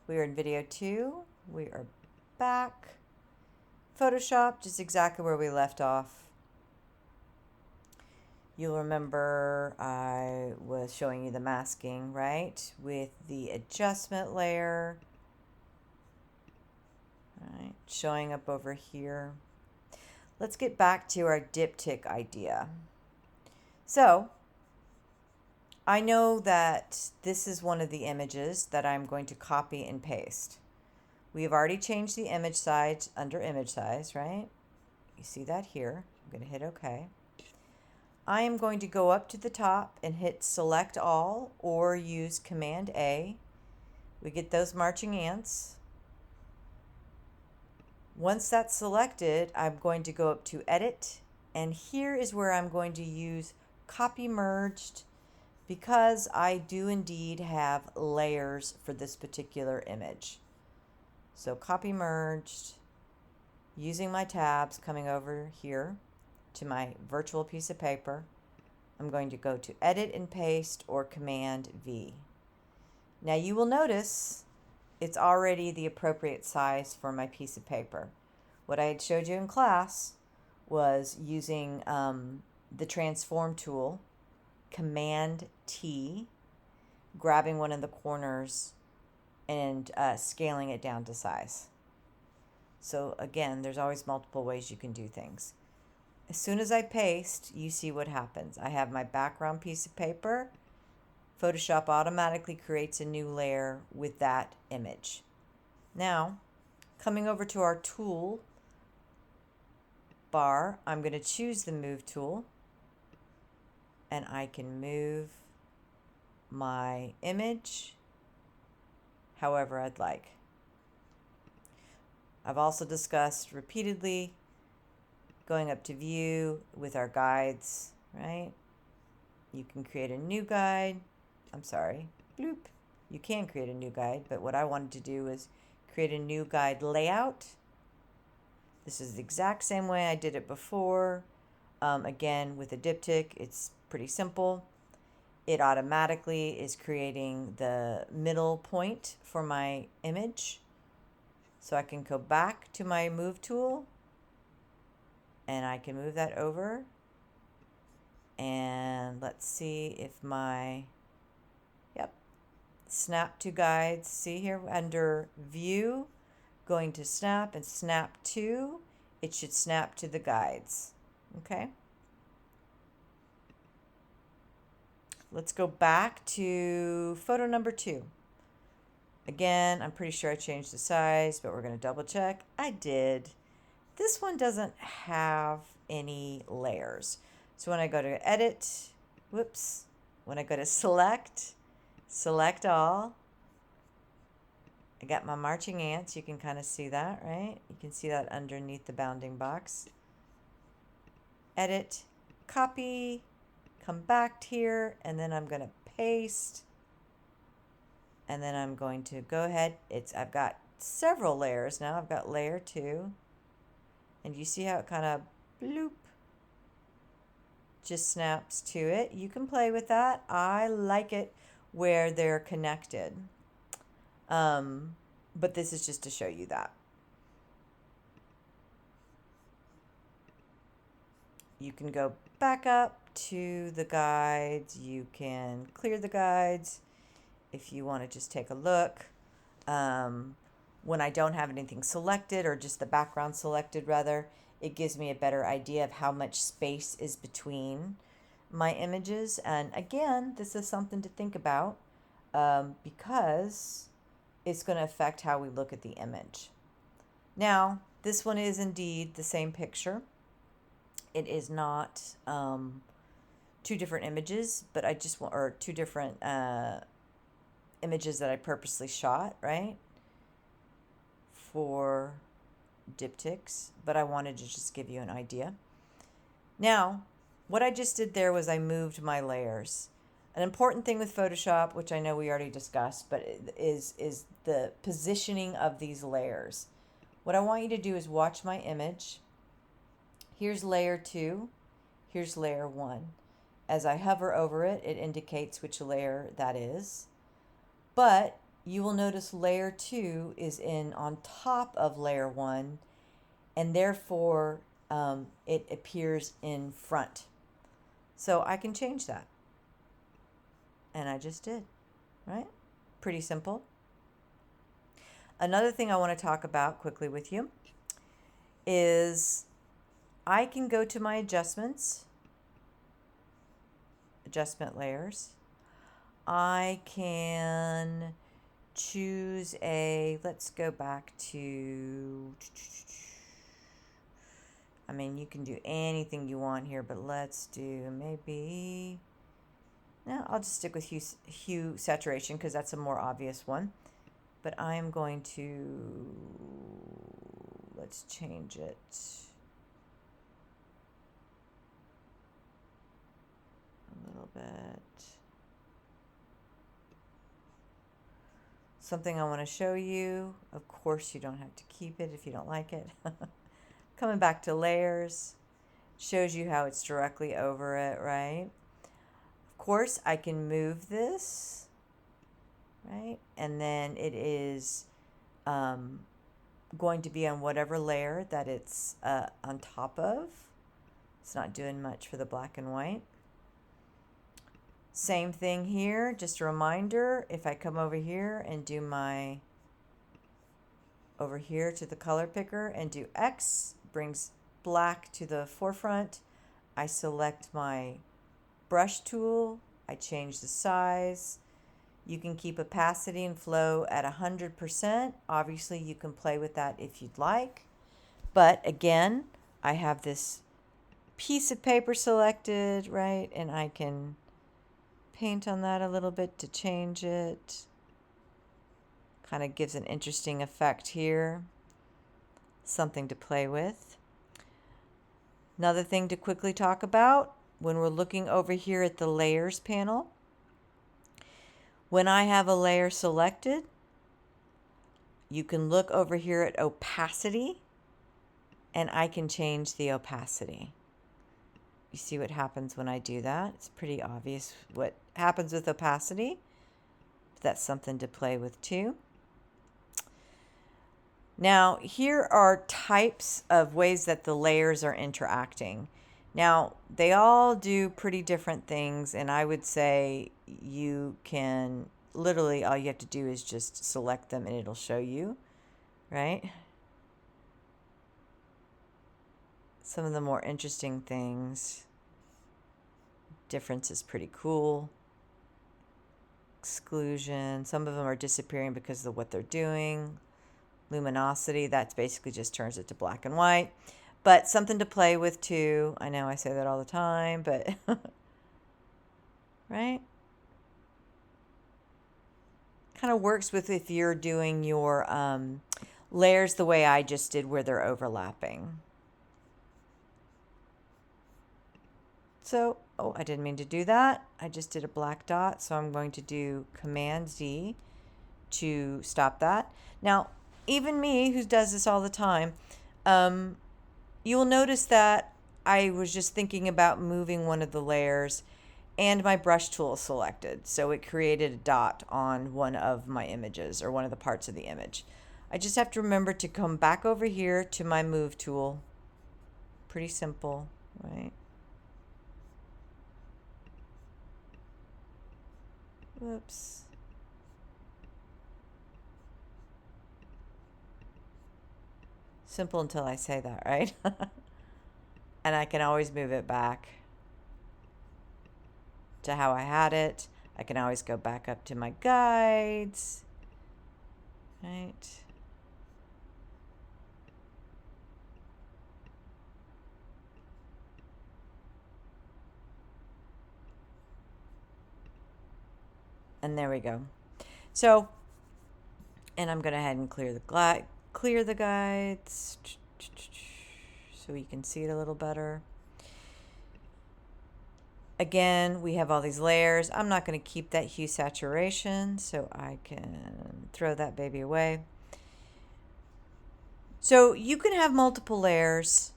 We are in video 2. We are back. Photoshop, just exactly where we left off. You'll remember I was showing you the masking, right? With the adjustment layer. All right, showing up over here. Let's get back to our diptych idea. So, I know that this is one of the images that I'm going to copy and paste. We have already changed the image size under image size, right? You see that here. I'm going to hit OK. I am going to go up to the top and hit select all or use Command A. We get those marching ants. Once that's selected, I'm going to go up to edit, and here is where I'm going to use copy merged because I do indeed have layers for this particular image. So copy merged, using my tabs, coming over here to my virtual piece of paper. I'm going to go to edit and paste or Command V. Now you will notice it's already the appropriate size for my piece of paper. What I had showed you in class was using the transform tool, Command T, grabbing one of the corners and scaling it down to size. So again, there's always multiple ways you can do things. As soon as I paste, you see what happens. I have my background piece of paper. Photoshop automatically creates a new layer with that image. Now, coming over to our tool bar, I'm going to choose the move tool, and I can move my image however I'd like. I've also discussed repeatedly going up to view with our guides, right? You can create a new guide. Bloop. You can create a new guide, but what I wanted to do is create a new guide layout. This is the exact same way I did it before. Again, with a diptych, it's pretty simple. It automatically is creating the middle point for my image. So I can go back to my move tool and I can move that over. And let's see if my, snap to guides. See here under view, going to snap and snap to, it should snap to the guides. Okay. Let's go back to photo number 2. Again, I'm pretty sure I changed the size, but we're going to double check. I did. This one doesn't have any layers. So when I go to edit, when I go to select all, I got my marching ants. You can kind of see that, right? You can see that underneath the bounding box. Edit, copy, come back here, and then I'm going to paste. And then I'm going to go ahead. I've got several layers now. I've got layer 2. And you see how it kind of bloop just snaps to it. You can play with that. I like it where they're connected. But this is just to show you that. You can go back up to the guides. You can clear the guides if you want to just take a look. When I don't have anything selected, or just the background selected rather, it gives me a better idea of how much space is between my images. And again, this is something to think about because it's going to affect how we look at the image. Now, this one is indeed the same picture. It is not two different images, but or two different images that I purposely shot, right, for diptychs, but I wanted to just give you an idea. Now, what I just did there was I moved my layers. An important thing with Photoshop, which I know we already discussed, but is the positioning of these layers. What I want you to do is watch my image. Here's layer 2. Here's layer 1. As I hover over it, it indicates which layer that is. But you will notice layer 2 is in on top of layer 1, and therefore it appears in front. So I can change that. And I just did, right? Pretty simple. Another thing I want to talk about quickly with you is I can go to my adjustment layers. I can choose let's go back to, I mean, you can do anything you want here, but let's do maybe, no, I'll just stick with hue saturation because that's a more obvious one. But I am going to, let's change it. A little bit. Something I want to show you. Of course, you don't have to keep it if you don't like it. Coming back to layers, shows you how it's directly over it, right? Of course, I can move this, right? And then it is going to be on whatever layer that it's on top of. It's not doing much for the black and white. Same thing here, just a reminder, if I come over here and do my, over here to the color picker and do X, brings black to the forefront. I select my brush tool, I change the size. You can keep opacity and flow at 100%. Obviously, you can play with that if you'd like. But again, I have this piece of paper selected, right? And I can paint on that a little bit to change it. Kind of gives an interesting effect here. Something to play with. Another thing to quickly talk about when we're looking over here at the layers panel. When I have a layer selected, you can look over here at opacity and I can change the opacity. You see what happens when I do that? It's pretty obvious what happens with opacity. That's something to play with too. Now, here are types of ways that the layers are interacting. Now, they all do pretty different things, and I would say you can, literally all you have to do is just select them and it'll show you, right? Some of the more interesting things. Difference is pretty cool. Exclusion, some of them are disappearing because of what they're doing. Luminosity, that basically just turns it to black and white. But something to play with too. I know I say that all the time, but right? Kind of works with if you're doing your layers the way I just did where they're overlapping. So, oh, I didn't mean to do that. I just did a black dot, so I'm going to do Command Z to stop that. Now, even me, who does this all the time, you will notice that I was just thinking about moving one of the layers and my brush tool selected. So it created a dot on one of my images or one of the parts of the image. I just have to remember to come back over here to my move tool. Pretty simple, right? Whoops. Simple until I say that, right? And I can always move it back to how I had it. I can always go back up to my guides, right? And there we go. So, and I'm going to head and clear the guides so you can see it a little better. Again, we have all these layers. I'm not going to keep that hue saturation, so I can throw that baby away. So you can have multiple layers.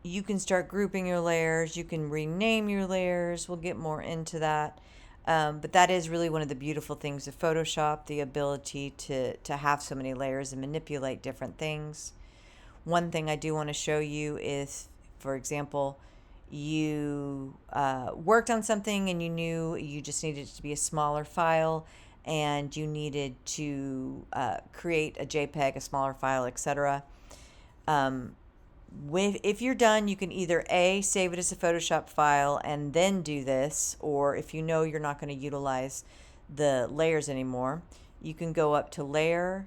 You can start grouping your layers. You can rename your layers. We'll get more into that. But that is really one of the beautiful things of Photoshop, the ability to have so many layers and manipulate different things. One thing I do want to show you is, for example, you worked on something and you knew you just needed it to be a smaller file, and you needed to create a JPEG, a smaller file, etc. If you're done, you can either A, save it as a Photoshop file and then do this, or if you know you're not going to utilize the layers anymore, you can go up to Layer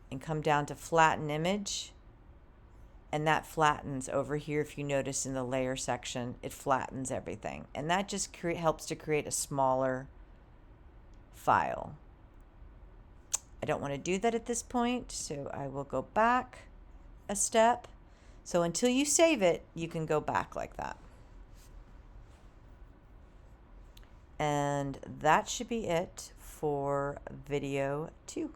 and come down to Flatten Image, and that flattens over here. If you notice in the layer section, it flattens everything, and that just helps to create a smaller file. I don't want to do that at this point, so I will go back a step. So until you save it, you can go back like that. And that should be it for video 2.